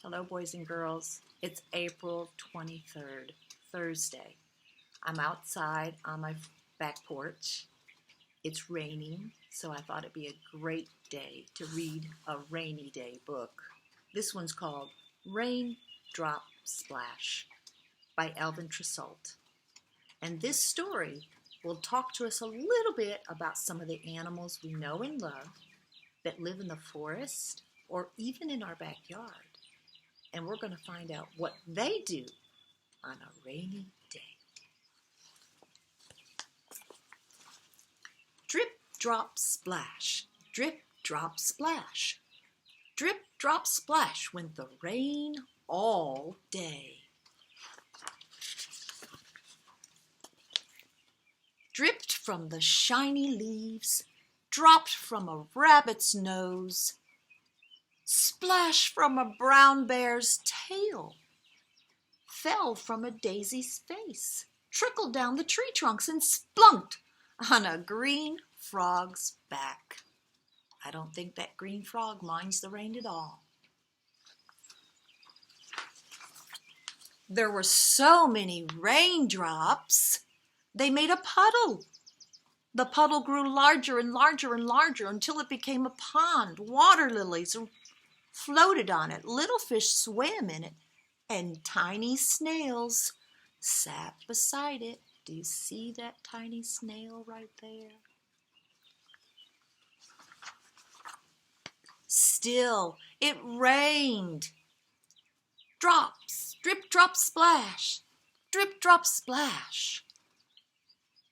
Hello, boys and girls. It's April 23rd, Thursday. I'm outside on my back porch. It's raining, so I thought it'd be a great day to read a rainy day book. This one's called Raindrop Splash by Alvin Tresalt. And this story will talk to us a little bit about some of the animals we know and love that live in the forest or even in our backyard. And we're going to find out what they do on a rainy day. Drip, drop, splash. Drip, drop, splash. Drip, drop, splash went the rain all day. Dripped from the shiny leaves, dropped from a rabbit's nose, splash from a brown bear's tail, fell from a daisy's face, trickled down the tree trunks and splunked on a green frog's back. I don't think that green frog minds the rain at all. There were so many raindrops, they made a puddle. The puddle grew larger and larger and larger until it became a pond. Water lilies floated on it, little fish swam in it, and tiny snails sat beside it. Do you see that tiny snail right there? Still, it rained. Drops, drip, drop, splash, drip, drop, splash.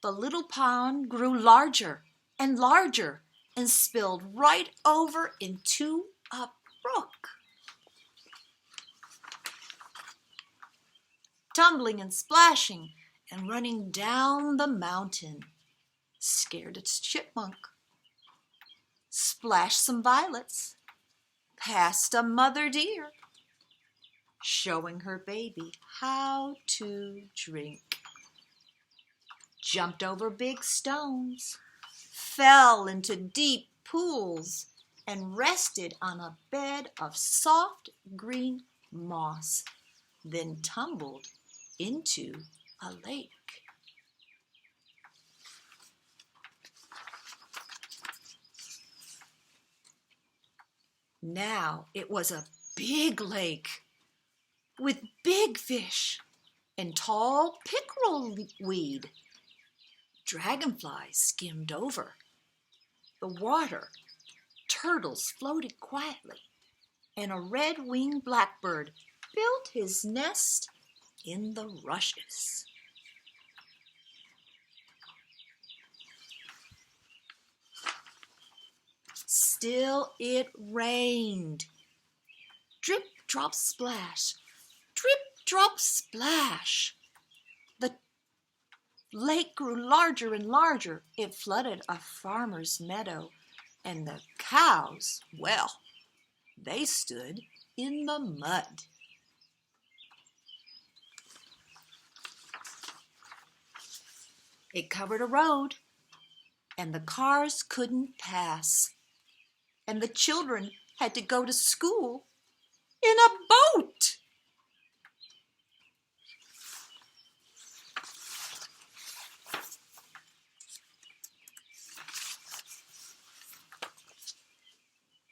The little pond grew larger and larger and spilled right over into a brook. Tumbling and splashing and running down the mountain scared its chipmunk. Splashed some violets past a mother deer, showing her baby how to drink. Jumped over big stones, fell into deep pools, and rested on a bed of soft green moss, then tumbled into a lake. Now it was a big lake with big fish and tall pickerel weed. Dragonflies skimmed over the water. Turtles floated quietly, and a red-winged blackbird built his nest in the rushes. Still it rained. Drip, drop, splash. Drip, drop, splash. The lake grew larger and larger. It flooded a farmer's meadow, and the cows, well, they stood in the mud. It covered a road, and the cars couldn't pass, and the children had to go to school in a boat.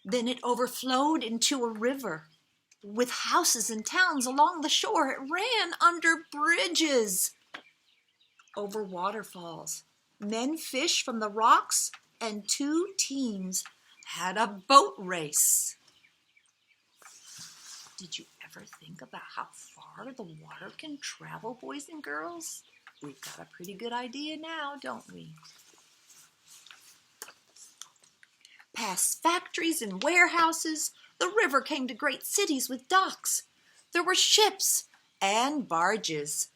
Then it overflowed into a river with houses and towns along the shore. It ran under bridges, over waterfalls. Men fished from the rocks, and two teams had a boat race. Did you ever think about how far the water can travel, boys and girls? We've got a pretty good idea now, don't we? Past factories and warehouses, the river came to great cities with docks. There were ships and barges,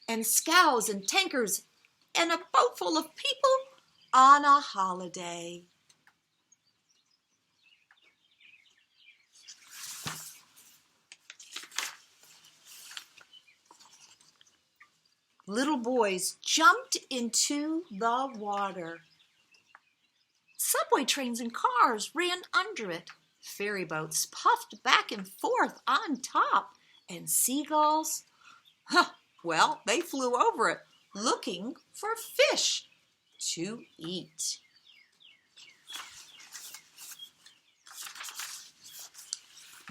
and scows and tankers, and a boat full of people on a holiday. Little boys jumped into the water. Subway trains and cars ran under it. Ferry boats puffed back and forth on top, and seagulls, well, they flew over it looking for fish to eat.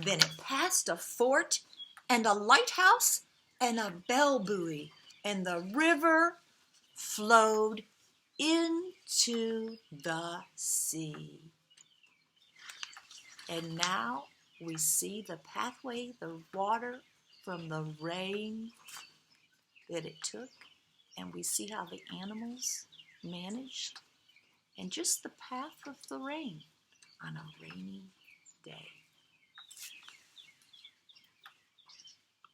Then it passed a fort and a lighthouse and a bell buoy, and the river flowed into the sea. And now we see the pathway, the water from the rain that it took, and we see how the animals managed, and just the path of the rain on a rainy day.